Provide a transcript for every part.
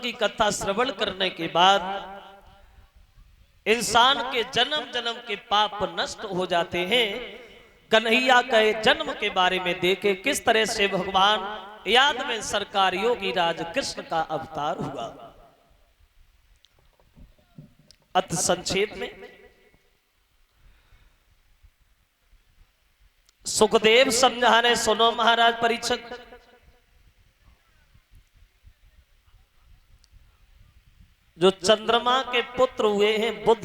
की कथा श्रवण करने के बाद इंसान के जन्म जन्म के पाप नष्ट हो जाते हैं। कन्हैया के जन्म के बारे में देखे किस तरह से भगवान याद में सरकार योगी राज कृष्ण का अवतार हुआ। अति संक्षेप में सुखदेव समझाने सुनो महाराज परीक्षक। जो चंद्रमा के पुत्र हुए हैं बुध,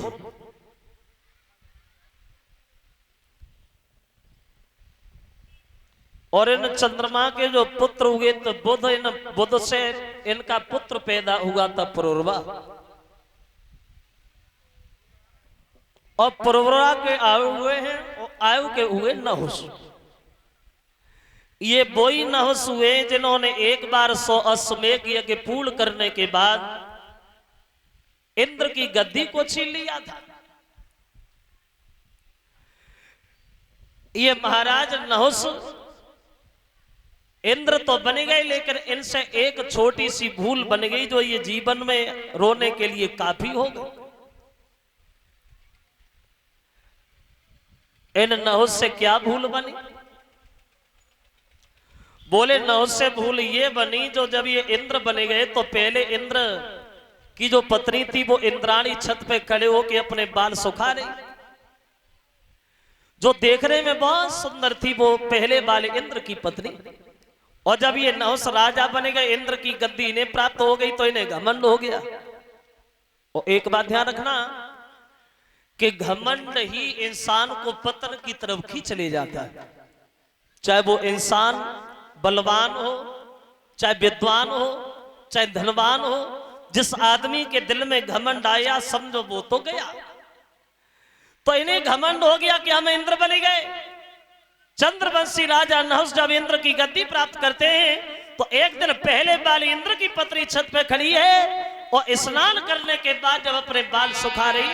और इन चंद्रमा के जो पुत्र हुए तो बुध, इन बुध से इनका पुत्र पैदा हुआ था पुरुरवा, और पुरुरवा के आयु हुए हैं और आयु के हुए नहुस। ये वही नहुस हुए जिन्होंने एक बार 100 अश्वमेध यज्ञ पूर्ण करने के बाद इंद्र की गद्दी को छीन लिया था। ये महाराज नहुस इंद्र तो बन गए, लेकिन इनसे एक छोटी सी भूल बन गई जो ये जीवन में रोने के लिए काफी हो गई। इन नहुस से क्या भूल बनी? बोले नहुस से भूल ये बनी जो जब ये इंद्र बने गए तो पहले इंद्र की जो पत्नी थी वो इंद्राणी छत पे खड़े होके अपने बाल सुखा रही, जो देखने में बहुत सुंदर थी, वो पहले वाले इंद्र की पत्नी। और जब ये नहुस राजा बने गए, इंद्र की गद्दी इन्हें प्राप्त हो गई तो इन्हें घमंड हो गया। और एक बात ध्यान रखना कि घमंड ही इंसान को पतन की तरफ खींच ले जाता है। चाहे वो इंसान बलवान हो, चाहे विद्वान हो, चाहे धनवान हो, जिस आदमी के दिल में घमंड आया समझो वो तो गया। तो इन्हें घमंड हो गया कि हम इंद्र बने गए। चंद्रवंशी राजा नहुस जब इंद्र की गद्दी प्राप्त करते हैं तो एक दिन पहले वाली इंद्र की पत्नी छत पे खड़ी है और स्नान करने के बाद जब अपने बाल सुखा रही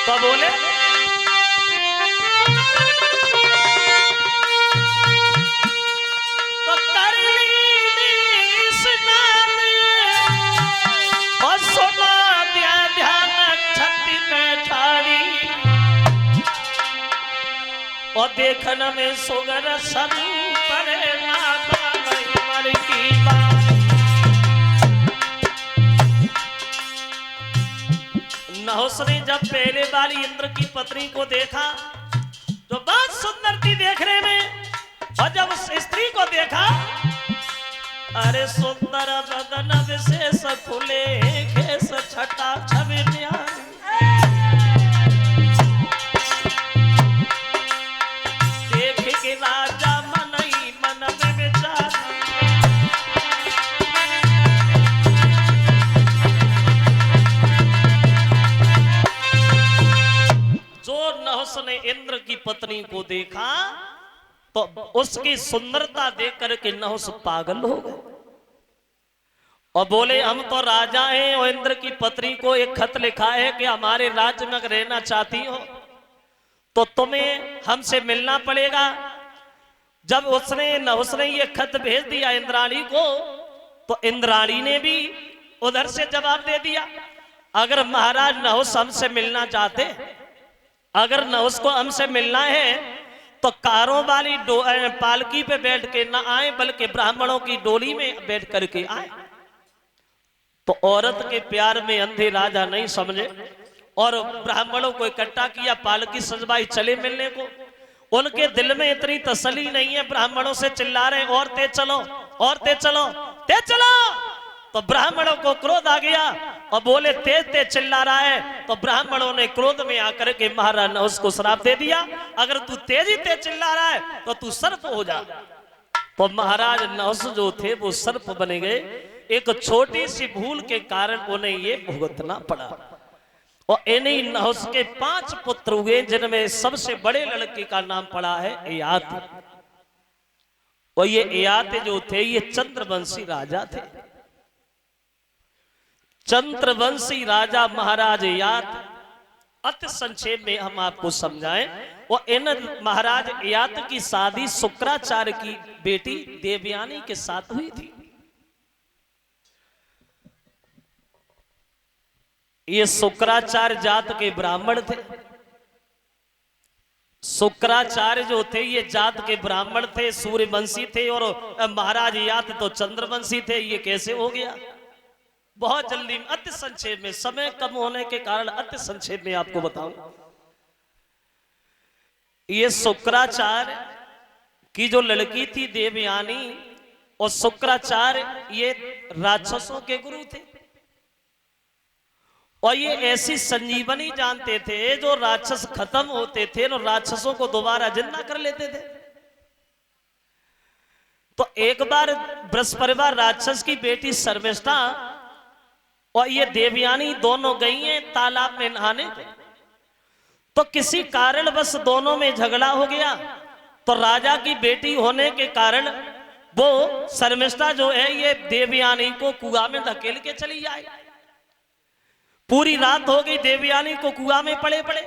तो बोले तो कर ली स्नान और सुना दिया ध्यान छत्ती पे ठाड़ी, और देखन में सुगर सन परे नाता मर की बात। नहुस ने जब पहले वाली इंद्र की पत्नी को देखा तो बहुत सुंदर थी देखने में, और जब उस स्त्री को देखा, अरे सुंदर बदन विशेष फूले केस छटा छवि न्यारी, देख के राजा मन ही मन में विचार, जो नहुस ने इंद्र की पत्नी को देखा तो उसकी सुंदरता देख करके नहुस पागल हो गए और बोले हम तो राजा हैं और इंद्र की पत्नी को एक खत लिखा है कि हमारे राज्य में रहना चाहती हो तो तुम्हें हमसे मिलना पड़ेगा। जब नहुस ने ये खत भेज दिया इंद्राणी को तो इंद्राणी ने भी उधर से जवाब दे दिया, अगर महाराज नहुस हमसे मिलना चाहते, अगर नहुस को हमसे मिलना है तो कारों वाली पालकी पे बैठ के ना आए बल्कि ब्राह्मणों की डोली में बैठ करके आए। तो औरत के प्यार में अंधे राजा नहीं समझे और ब्राह्मणों को इकट्ठा किया, पालकी सजवाई, चले मिलने को। उनके दिल में इतनी तसल्ली नहीं है, ब्राह्मणों से चिल्ला रहे और तेज चलो, और तेज चलो, तेज चलो। तो ब्राह्मणों को क्रोध आ गया और बोले तेज तेज चिल्ला रहा है। तो ब्राह्मणों ने क्रोध में आकर के महाराज नहुस को श्राप दे दिया, अगर तू तेज ही तेज चिल्ला रहा है तो तू सर्प हो जा। तो महाराज नहुस जो थे वो सर्प बने गए। एक छोटी सी भूल के कारण उन्हें ये भुगतना पड़ा। और इन्हीं नहुस के 5 पुत्र हुए जिनमें सबसे बड़े लड़के का नाम पड़ा है एयात। और ये एयात जो थे ये चंद्रवंशी राजा थे। चंद्रवंशी राजा महाराज एयात, अति संक्षेप में हम आपको समझाएं। और इन महाराज एयात की शादी शुक्राचार्य की बेटी देवयानी के साथ हुई थी। ये शुक्राचार्य जात के ब्राह्मण थे। शुक्राचार्य जो थे ये जात के ब्राह्मण थे, सूर्यवंशी थे, और महाराज यात तो चंद्रवंशी थे। ये कैसे हो गया? बहुत जल्दी अति संक्षेप में, समय कम होने के कारण अति संक्षेप में आपको बताऊं। ये शुक्राचार्य की जो लड़की थी देवयानी, और शुक्राचार्य ये राक्षसों के गुरु थे, और ये ऐसी संजीवनी जानते थे जो राक्षस खत्म होते थे और राक्षसों को दोबारा जिंदा कर लेते थे। तो एक बार बृहस्पतिवार राक्षस की बेटी शर्मिष्ठा और ये देवयानी दोनों गई हैं तालाब में नहाने को। तो किसी कारण बस दोनों में झगड़ा हो गया। तो राजा की बेटी होने के कारण वो शर्मिष्ठा जो है ये देवयानी को कुआं में धकेल के चली जाए। पूरी रात हो गई, देवयानी को कुआं में पड़े पड़े।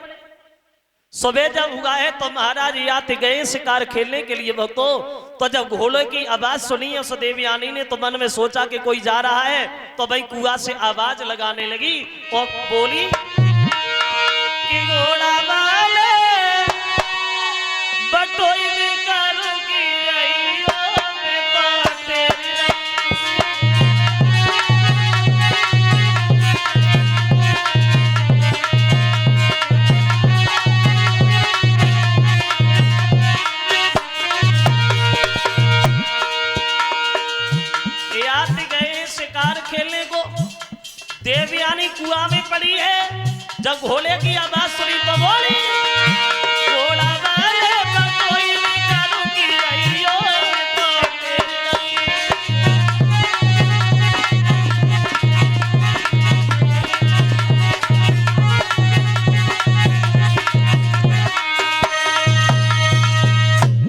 सुबह जब हुआ है तो महाराज यात गए शिकार खेलने के लिए भक्तों। तो जब घोड़े की आवाज सुनी है उस देवयानी ने, तो मन में सोचा कि कोई जा रहा है, तो भाई कुआं से आवाज लगाने लगी और बोली कि घोड़ा वाले बटोई करूंगी खेलने को। देवयानी कुआं में पड़ी है। जब घोड़े की आवाज सुनी तो बोली घोड़ा वाले बटोई करूंगी रहियो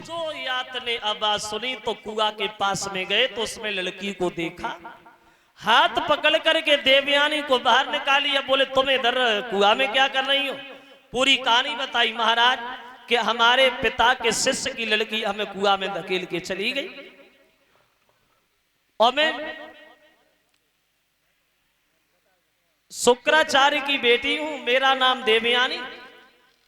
जो यात ने आवाज सुनी तो कुआं के पास में गए तो उसमें लड़की को देखा। हाथ पकड़ करके देवयानी को बाहर निकालिया। बोले तुम इधर कुआं में क्या कर रही हो? पूरी कहानी बताई महाराज कि हमारे पिता के शिष्य की लड़की हमें कुआं में धकेल के चली गई, और मैं शुक्राचार्य की बेटी हूं, मेरा नाम देवयानी।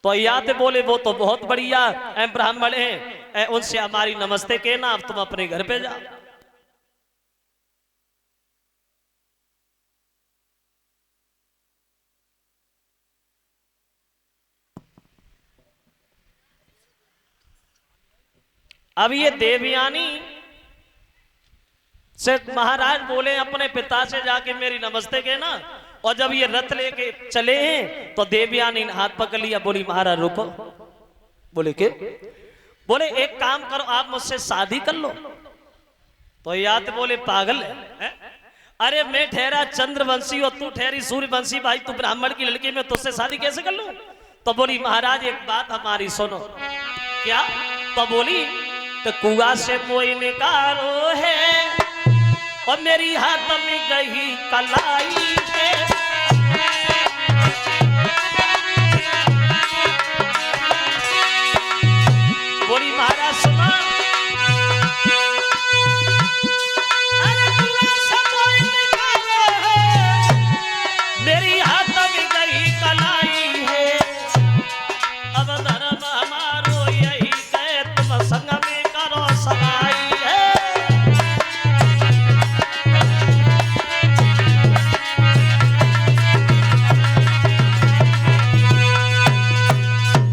तो याद बोले वो तो बहुत बढ़िया ब्राह्मण है, उनसे हमारी नमस्ते कहना, अब तुम अपने घर पे जाओ। अब ये देवयानी से महाराज बोले अपने पिता से जाके मेरी नमस्ते कहना। और जब ये रथ लेके चले हैं तो देवयानी ने हाथ पकड़ लिया। बोली महाराज रुको। बोले के? बोले एक काम करो, आप मुझसे शादी कर लो। तो याद बोले पागल है? अरे मैं ठहरा चंद्रवंशी और तू ठहरी सूर्यवंशी, भाई तू ब्राह्मण की लड़की में तुझसे शादी कैसे कर लूं? तो बोली महाराज एक बात हमारी सुनो। क्या? तो बोली तो कुआं से मोई निकालो है और मेरी हाथ में गई कलाई है। बोली महाराज सुना, अरे कुआं से मोई निकालो है मेरी हाथ में गई कलाई है। अब धर्म हमारो यही है तुम संग में सगाई है।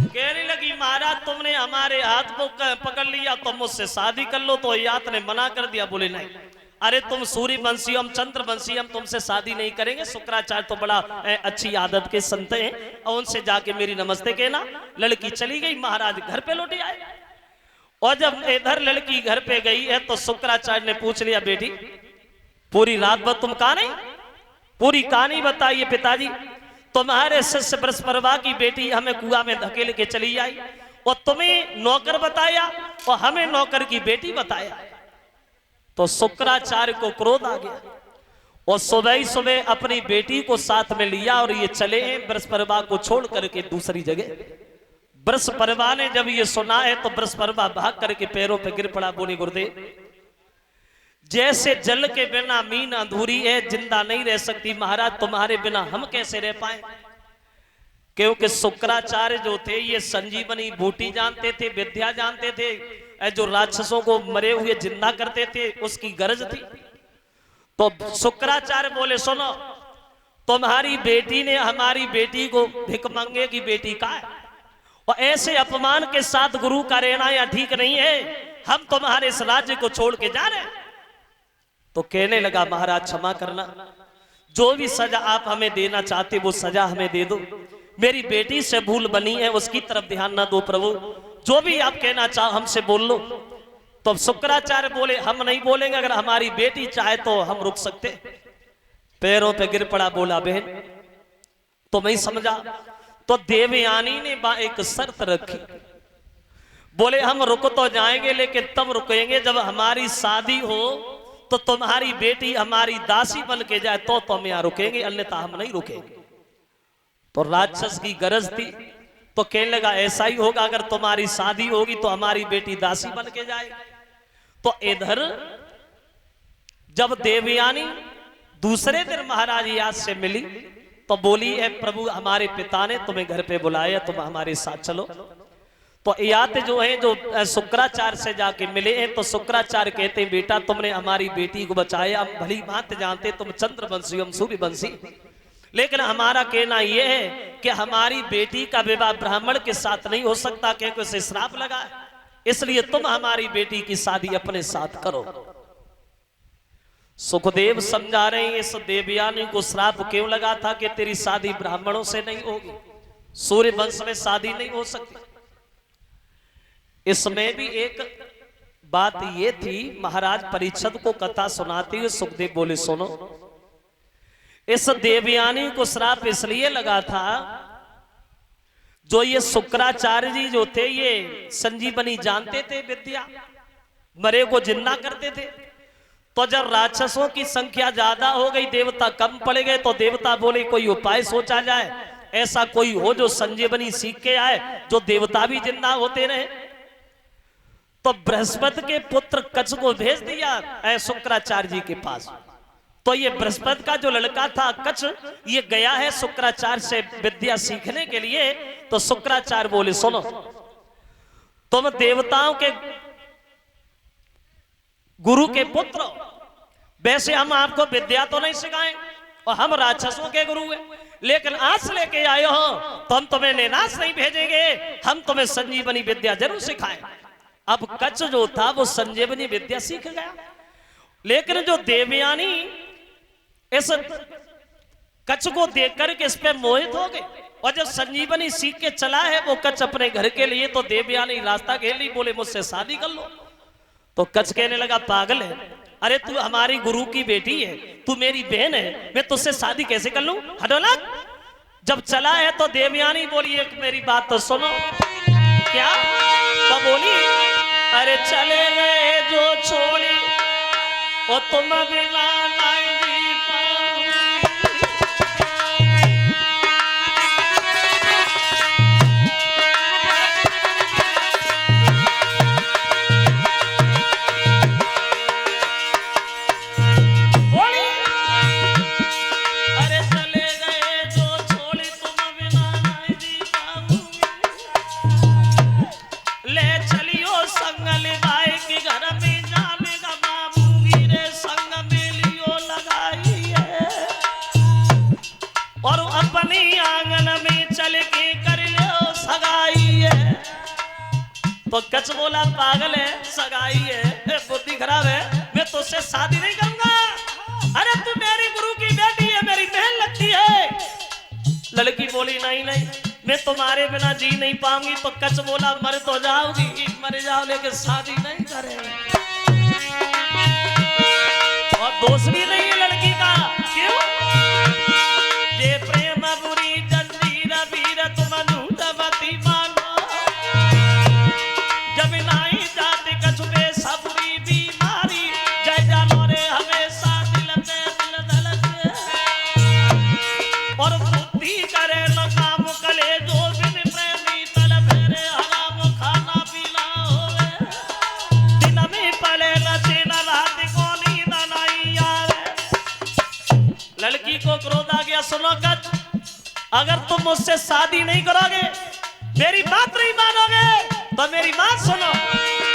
कहने लगी महाराज तुमने हमारे हाथ को पकड़ लिया तो मुझसे शादी कर लो। तो यात ने मना कर दिया। बोले नहीं, अरे तुम सूर्यवंशी हम चंद्रवंशी, हम तुमसे शादी नहीं करेंगे। शुक्राचार्य तो बड़ा अच्छी आदत के संत हैं, और उनसे जाके मेरी नमस्ते कहना। लड़की चली गई, महाराज घर पे लौटे आए। और जब इधर लड़की घर पे गई है तो शुक्राचार्य ने पूछ लिया बेटी पूरी रात भर तुम कहां नहीं? पूरी कहानी बताइए पिताजी। तुम्हारे शिष्य बृहस्पतिवार की बेटी हमें कुआं में धकेल के चली आई, और तुम्हें नौकर बताया और हमें नौकर की बेटी बताया। तो शुक्राचार्य को क्रोध आ गया और सुबह ही सुबह अपनी बेटी को साथ में लिया और ये चले हैं बृहस्पतिवार को छोड़ करके दूसरी जगह। बृहस्पतिवार ने जब ये सुना है तो बृहस्पतिवार भाग करके पैरों पे गिर पड़ा। बोले गुरुदेव जैसे जल के बिना मीन अधूरी है, जिंदा नहीं रह सकती, महाराज तुम्हारे बिना हम कैसे रह पाए। क्योंकि शुक्राचार्य जो थे ये संजीवनी बूटी जानते थे, विद्या जानते थे, जो राक्षसों को मरे हुए जिंदा करते थे उसकी गरज थी। तो शुक्राचार्य बोले सुनो, तुम्हारी बेटी ने हमारी बेटी को भिखमंगे की बेटी कहा है, और ऐसे अपमान के साथ गुरु का रहना या ठीक नहीं है, हम तुम्हारे इस राज्य को छोड़ के जा रहे हैं। तो कहने लगा महाराज क्षमा करना, जो भी सजा आप हमें देना चाहते वो सजा हमें दे दो, मेरी बेटी से भूल बनी है उसकी तरफ ध्यान ना दो प्रभु, जो भी आप कहना चाहो हमसे बोल लो। तो शुक्राचार्य बोले हम नहीं बोलेंगे, अगर हमारी बेटी चाहे तो हम रुक सकते। पैरों पे गिर पड़ा, बोला बहन तो मैं समझा। तो देवयानी ने एक शर्त रखी, बोले हम रुक तो जाएंगे लेकिन तब रुकेंगे जब हमारी शादी हो, तो तुम्हारी बेटी हमारी दासी बन के जाए तो हम यहां रुकेंगे, अन्यथा हम नहीं रुकेंगे। तो राक्षस की गरज थी, तो कहने लगा ऐसा ही होगा, अगर तुम्हारी शादी होगी तो हमारी बेटी दासी बन के जाए। तो इधर जब देवयानी दूसरे दिन महाराज याद से मिली तो बोली है प्रभु हमारे पिता ने तुम्हें घर पे बुलाया, तुम हमारे साथ चलो। तो याद जो है जो शुक्राचार्य से जाके मिले हैं, तो शुक्राचार्य कहते हैं बेटा तुमने हमारी बेटी को बचाया, हम भली भांति जानते तुम चंद्रवंशी हम सूर्यवंशी, लेकिन हमारा कहना यह है कि हमारी बेटी का विवाह ब्राह्मण के साथ नहीं हो सकता, क्योंकि उसे श्राप लगा है, इसलिए तुम हमारी बेटी की शादी अपने साथ करो। सुखदेव समझा रहे हैं इस देवयानी को श्राप क्यों लगा था कि तेरी शादी ब्राह्मणों से नहीं होगी, सूर्य वंश में शादी नहीं हो सकती। इसमें भी एक बात ये थी, महाराज परीक्षित को कथा सुनाते हुए सुखदेव बोले सुनो, इस देवयानी को श्राप इसलिए लगा था, जो ये शुक्राचार्य जी जो थे ये संजीवनी जानते थे विद्या, मरे को जिंदा करते थे। तो जब राक्षसों की संख्या ज्यादा हो गई, देवता कम पड़ गए, तो देवता बोले कोई उपाय सोचा जाए, ऐसा कोई हो जो संजीवनी सीख के आए, जो देवता भी जिंदा होते रहे। तो बृहस्पति के पुत्र कच्छ को भेज दिया शुक्राचार्य जी के पास। तो ये बृहस्पति का जो लड़का था कच्छ, ये गया है शुक्राचार्य से विद्या सीखने के लिए। तो शुक्राचार्य बोले सुनो, तुम देवताओं के गुरु के पुत्र, वैसे हम आपको विद्या तो नहीं सिखाएं और हम राक्षसों के गुरु हैं, लेकिन आज लेके आए हो तो हम तुम्हें निराश नहीं भेजेंगे, हम तुम्हें संजीवनी विद्या जरूर सिखाएं। अब कच्छ जो था वो संजीवनी विद्या सीख गया, लेकिन जो देवयानी इस कच्छ को देख करके इस पे मोहित हो गए, और जब संजीवनी सीख के चला है वो कच्छ अपने घर के लिए, तो देवयानी रास्ता घेर ली, बोले मुझसे शादी कर लो। तो कच्छ कहने लगा पागल है, अरे तू हमारी गुरु की बेटी है, तू मेरी बहन है, मैं तुझसे शादी कैसे कर लूं, हटोला। जब चला है तो देवयानी बोली एक मेरी बात तो सुनो। क्या? तो बोली अरे चले गए जो छोड़ी और तुम बिना तो कच्छ बोला पागल है, सगाई है, बुद्धि खराब है, मैं तुझसे शादी नहीं करूंगा। अरे तू मेरी गुरु की बेटी है, मेरी बहन लगती है। लड़की बोली नहीं नहीं मैं तुम्हारे बिना जी नहीं पाऊंगी। तो कच्छ बोला मर तो जाओगी, मर जाओ लेकिन शादी नहीं करेंगे। और दोष भी नहीं है लड़की का, क्यों? ये प्रेम बुरी जंजीर वीर तुम नूतमती मानो, जब नहीं जाते कछुए सबरी बीमारी, जय जानो रे हमेशा दिल पे दिल धड़के, और बुद्धि करे न काम कले जो बिन प्रेमी तल फेरे हराम खाना पीना होवे, दिन में पड़े न चेन रात को नींद को क्रोध आ गया, सुनो कच, अगर तुम मुझसे शादी नहीं करोगे, मेरी बात नहीं मानोगे, तो मेरी बात सुनो।